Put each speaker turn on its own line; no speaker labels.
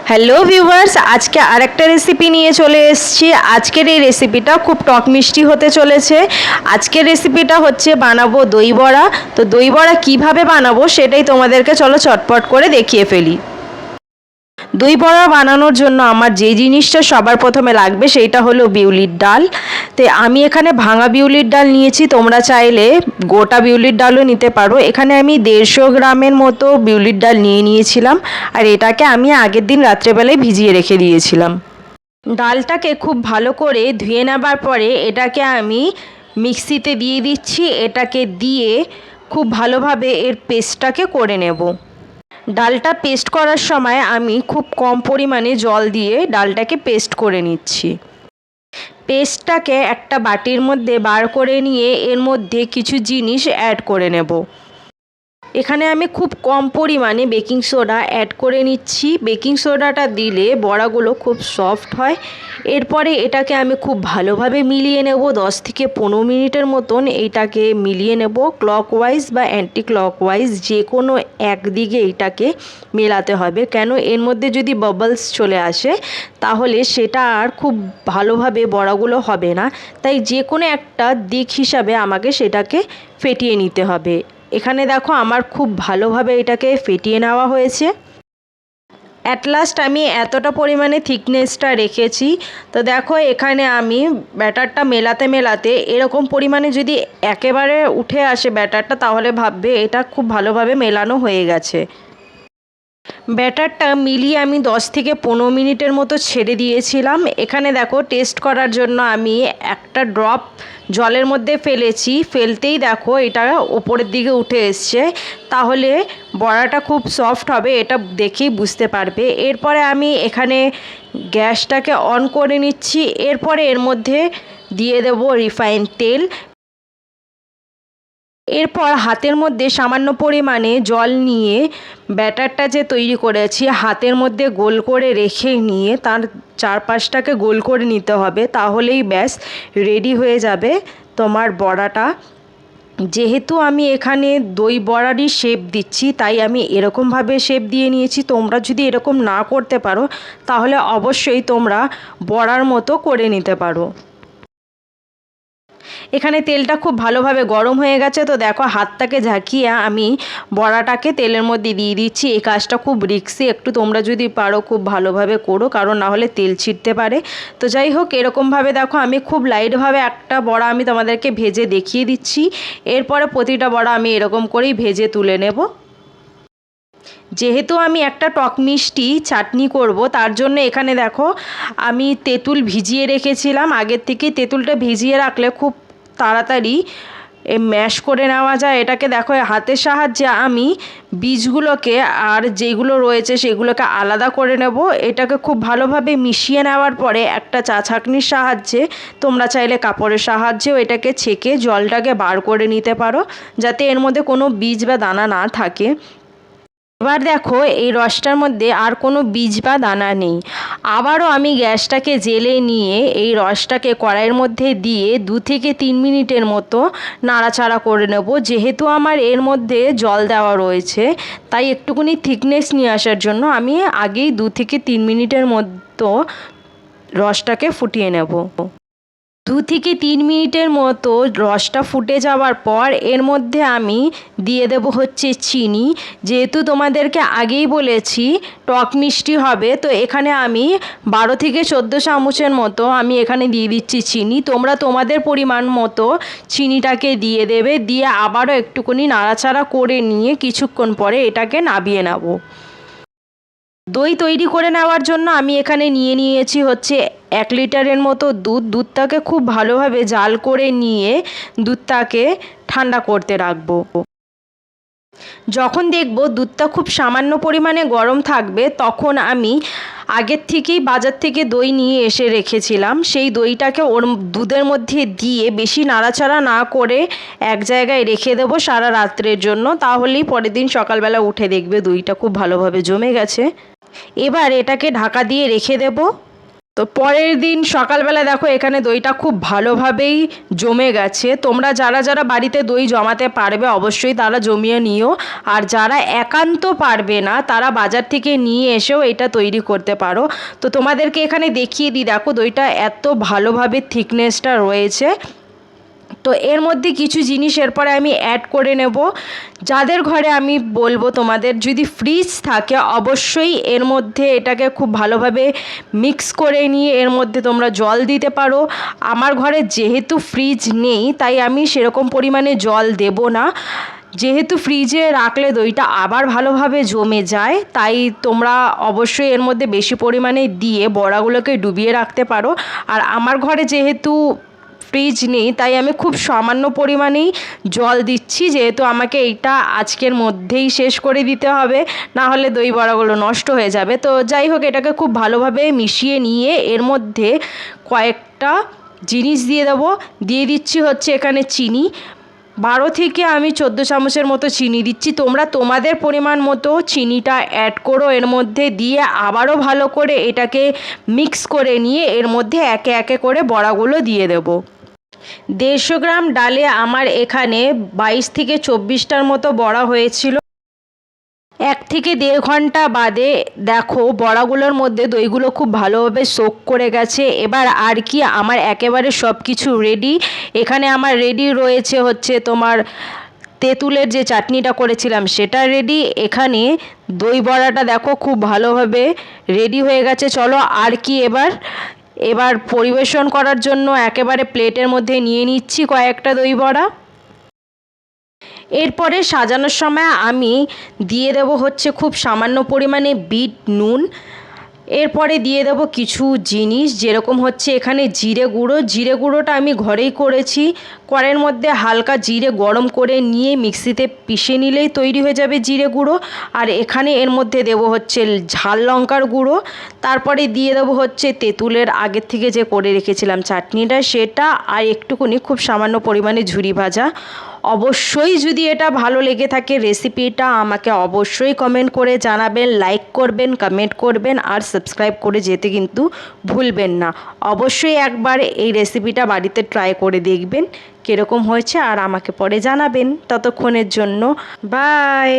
Hello viewers, আজকে আরেকটা recipe নিয়ে চলে এসেছি। আজকের এই রেসিপিটা খুব টক মিষ্টি হতে চলেছে। আজকের রেসিপিটা হচ্ছে বানাবো দই বড়া। তো দই বড়া কীভাবে বানাবো সেটাই তোমাদেরকে চলো চটপট করে দেখিয়ে ফেলি। দই বড়া বানানোর জন্য আমার যে জিনিসটা সবার প্রথমে লাগবে সেইটা হলো বিউলির ডাল। তো আমি এখানে ভাঙা বিউলির ডাল নিয়েছি, তোমরা চাইলে গোটা বিউলির ডালও নিতে পারো। এখানে আমি 150 গ্রামের মতো বিউলির ডাল নিয়েছিলাম, আর এটাকে আমি আগের দিন রাত্রেবেলায় ভিজিয়ে রেখে দিয়েছিলাম। ডালটাকে খুব ভালো করে ধুয়ে নেবার পরে এটাকে আমি মিক্সিতে দিয়ে দিচ্ছি। এটাকে দিয়ে খুব ভালোভাবে এর পেস্টটাকে করে নেব। ডালটা পেস্ট করার সময় আমি খুব কম পরিমাণে জল দিয়ে ডালটাকে পেস্ট করে নিচ্ছি। পেস্টটাকে একটা বাটির মধ্যে বার করে নিয়ে এর মধ্যে কিছু জিনিস অ্যাড করে নেব। এখানে আমি খুব কম পরিমাণে বেকিং সোডা অ্যাড করে নিচ্ছি। বেকিং সোডাটা দিলে বড়াগুলো খুব সফট হয়। এরপরে এটাকে আমি খুব ভালোভাবে মিলিয়ে নেব। 10 থেকে 15 মিনিটের মতন এইটাকে মিলিয়ে নেব। ক্লকওয়াইজ বা অ্যান্টি ক্লকওয়াইজ যে কোনো একদিকে এইটাকে মেলাতে হবে, কেন এর মধ্যে যদি বাবলস চলে আসে তাহলে সেটা আর খুব ভালোভাবে বড়াগুলো হবে না। তাই যে কোনো একটা দিক হিসাবে আমাকে সেটাকে ফেটিয়ে নিতে হবে। এখানে দেখো আমার খুব ভালোভাবে এটাকে ফেটিয়ে নেওয়া হয়েছে। অ্যাট লাস্ট আমি এতটা পরিমাণে থিকনেসটা রেখেছি। তো দেখো এখানে আমি ব্যাটারটা মেলাতে মেলাতে এরকম পরিমাণে যদি একেবারে উঠে আসে ব্যাটারটা, তাহলে ভাববে এটা খুব ভালোভাবে মেলানো হয়ে গেছে। ব্যাটারটা মিলিয়ে আমি 10 থেকে 15 মিনিটের মতো ছেড়ে দিয়েছিলাম। এখানে দেখো টেস্ট করার জন্য আমি একটা ড্রপ জলের মধ্যে ফেলেছি। ফেলতেই দেখো এটা ওপরের দিকে উঠে এসছে, তাহলে বড়াটা খুব সফট হবে, এটা দেখেই বুঝতে পারবে। এরপরে আমি এখানে গ্যাসটাকে অন করে নিচ্ছি। এরপরে এর মধ্যে দিয়ে দেব রিফাইন তেল। এরপর হাতের মধ্যে সামান্য পরিমাণে জল নিয়ে ব্যাটারটা যে তৈরি করেছি হাতের মধ্যে গোল করে রেখে নিয়ে তার চারপাশটাকে গোল করে নিতে হবে, তাহলেই ব্যাস রেডি হয়ে যাবে তোমার বড়াটা। যেহেতু আমি এখানে দই বড়ারই শেপ দিচ্ছি তাই আমি এরকমভাবে শেপ দিয়ে নিয়েছি। তোমরা যদি এরকম না করতে পারো তাহলে অবশ্যই তোমরা বড়ার মতো করে নিতে পারো। এখানে তেলটা খুব ভালোভাবে গরম হয়ে গেছে। তো দেখো হাতটাকে ঝাঁকিয়ে আমি বড়াটাকে তেলের মধ্যে দিয়ে দিচ্ছি। এই কাজটা খুব রিস্কি, একটু তোমরা যদি পারো খুব ভালোভাবে করো, কারণ না হলে তেল ছিটতে পারে। তো যাই হোক, এরকমভাবে দেখো আমি খুব লাইটভাবে একটা বড়া আমি তোমাদেরকে ভেজে দেখিয়ে দিচ্ছি। এরপরে প্রতিটা বড়া আমি এরকম করেই ভেজে তুলে নেব। যেহেতু আমি একটা টক মিষ্টি চাটনি করব, তার জন্য এখানে দেখো আমি তেঁতুল ভিজিয়ে রেখেছিলাম। আগের থেকে তেঁতুলটা ভিজিয়ে রাখলে খুব তাড়াতাড়ি ম্যাশ করে নেওয়া যায়। এটাকে দেখো হাতের সাহায্যে আমি বীজগুলোকে আর যেগুলো রয়েছে সেগুলোকে আলাদা করে নেব। এটাকে খুব ভালোভাবে মিশিয়ে নেওয়ার পরে একটা চা ছাঁকনির সাহায্যে, তোমরা চাইলে কাপড়ের সাহায্যেও এটাকে ছেঁকে জলটাকে বার করে নিতে পারো, যাতে এর মধ্যে কোনো বীজ বা দানা না থাকে। এবার দেখো এই রসটার মধ্যে আর কোনো বীজ বা দানা নেই। আবারও আমি গ্যাসটাকে জ্বেলে নিয়ে এই রসটাকে কড়াইয়ের মধ্যে দিয়ে 2 থেকে 3 মিনিটের মতো নাড়াচাড়া করে নেব। যেহেতু আমার এর মধ্যে জল দেওয়া রয়েছে তাই একটুখানি থিকনেস নিয়ে আসার জন্য আমি আগেই 2 থেকে 3 মিনিটের মতো রসটাকে ফুটিয়ে নেব। 2 থেকে 3 মিনিটের মতো রসটা ফুটে যাওয়ার পর এর মধ্যে আমি দিয়ে দেব হচ্ছে চিনি। যেহেতু তোমাদেরকে আগেই বলেছি টক মিষ্টি হবে, তো এখানে আমি 12 থেকে 14 চামচের মতো আমি এখানে দিয়ে দিচ্ছি চিনি। তোমরা তোমাদের পরিমাণ মতো চিনিটাকে দিয়ে দেবে। দিয়ে আবারও একটুখানি নাড়াচাড়া করে নিয়ে কিছুক্ষণ পরে এটাকে নামিয়ে নেব। দই তৈরি করে নেওয়ার জন্য আমি এখানে নিয়েছি হচ্ছে 1 লিটারের মতো দুধটাকে খুব ভালোভাবে জাল করে নিয়ে দুধটাকে ঠান্ডা করতে রাখবো। যখন দেখব দুধটা খুব সামান্য পরিমাণে গরম থাকবে, তখন আমি আগের থেকেই বাজার থেকে দই নিয়ে এসে রেখেছিলাম, সেই দইটাকে ওর দুধের মধ্যে দিয়ে বেশি নাড়াচাড়া না করে এক জায়গায় রেখে দেবো সারা রাত্রের জন্য। তাহলেই পরের দিন সকালবেলা উঠে দেখবে দইটা খুব ভালোভাবে জমে গেছে। এবার এটাকে ঢাকা দিয়ে রেখে দেব। তো পরের দিন সকালবেলা দেখো এখানে দইটা খুব ভালোভাবেই জমে গেছে। তোমরা যারা যারা বাড়িতে দই জমাতে পারবে অবশ্যই তারা জমিয়ে নিও, আর যারা একান্ত পারবে না তারা বাজার থেকে নিয়ে এসেও এটা তৈরি করতে পারো। তো তোমাদেরকে এখানে দেখিয়ে দিই, দেখো দইটা এত ভালোভাবে থিকনেসটা রয়েছে। তো এর মধ্যে কিছু জিনিস এরপরে আমি অ্যাড করে নেব। যাদের ঘরে আমি বলবো তোমাদের যদি ফ্রিজ থাকে অবশ্যই এর মধ্যে এটাকে খুব ভালোভাবে মিক্স করে নিয়ে এর মধ্যে তোমরা জল দিতে পারো। আমার ঘরে যেহেতু ফ্রিজ নেই তাই আমি সেরকম পরিমাণে জল দেব না, যেহেতু ফ্রিজে রাখলে দইটা আবার ভালোভাবে জমে যায়, তাই তোমরা অবশ্যই এর মধ্যে বেশি পরিমাণে দিয়ে বড়াগুলোকে ডুবিয়ে রাখতে পারো। আর আমার ঘরে যেহেতু ফ্রিজ নেই তাই আমি খুব সামান্য পরিমাণেই জল দিচ্ছি, যেহেতু আমাকে এইটা আজকের মধ্যেই শেষ করে দিতে হবে, না হলে দই বড়াগুলো নষ্ট হয়ে যাবে। তো যাই হোক, এটাকে খুব ভালোভাবে মিশিয়ে নিয়ে এর মধ্যে কয়েকটা জিনিস দিয়ে দেবো। দিয়ে দিচ্ছি হচ্ছে এখানে চিনি, 12 থেকে আমি 14 চামচের মতো চিনি দিচ্ছি। তোমরা তোমাদের পরিমাণ মতো চিনিটা অ্যাড করো এর মধ্যে, দিয়ে আবারও ভালো করে এটাকে মিক্স করে নিয়ে এর মধ্যে একে একে করে বড়াগুলো দিয়ে দেবো। 150 গ্রাম ডালে আমার এখানে 22 থেকে 24টার মতো বড়া হয়েছিল। 1 থেকে 1.5 ঘন্টা বাদে দেখো বড়াগুলোর মধ্যে দইগুলো খুব ভালোভাবে সোক করে গেছে। এবার আর কি আমার একেবারে সব কিছু রেডি। এখানে আমার রেডি রয়েছে হচ্ছে তোমার তেঁতুলের যে চাটনিটা করেছিলাম সেটা রেডি। এখানে দই বড়াটা দেখো খুব ভালোভাবে রেডি হয়ে গেছে। চলো আর কি এবার পরিবেশন করার জন্য একেবারে প্লেটের মধ্যে নিয়ে নিচ্ছি কয়েকটা দই বড়া। এরপরে সাজানোর সময় আমি দিয়ে দেবো হচ্ছে খুব সামান্য পরিমাণে বিট নুন। এরপরে দিয়ে দেবো কিছু জিনিস, যেরকম হচ্ছে এখানে জিরে গুঁড়ো। জিরে গুঁড়োটা আমি ঘরেই করেছি। কড়াইয়ের মধ্যে হালকা জিরে গরম করে নিয়ে মিক্সিতে পিষে নিলেই তৈরি হয়ে যাবে জিরে গুঁড়ো। আর এখানে এর মধ্যে দেবো হচ্ছে ঝাল লঙ্কার গুঁড়ো। তারপরে দিয়ে দেবো হচ্ছে তেঁতুলের আগের থেকে যে করে রেখেছিলাম চাটনিটা সেটা, আর একটুকুনি খুব সামান্য পরিমাণে ঝুরি ভাজা। অবশ্যই যদি এটা ভালো লেগে থাকে রেসিপিটা আমাকে অবশ্যই কমেন্ট করে জানাবেন, লাইক করবেন, কমেন্ট করবেন, আর সাবস্ক্রাইব করে যেতে কিন্তু ভুলবেন না। অবশ্যই একবার এই রেসিপিটা বাড়িতে ট্রাই করে দেখবেন কীরকম হয়েছে, আর আমাকে পরে জানাবেন। ততক্ষণের জন্য বাই।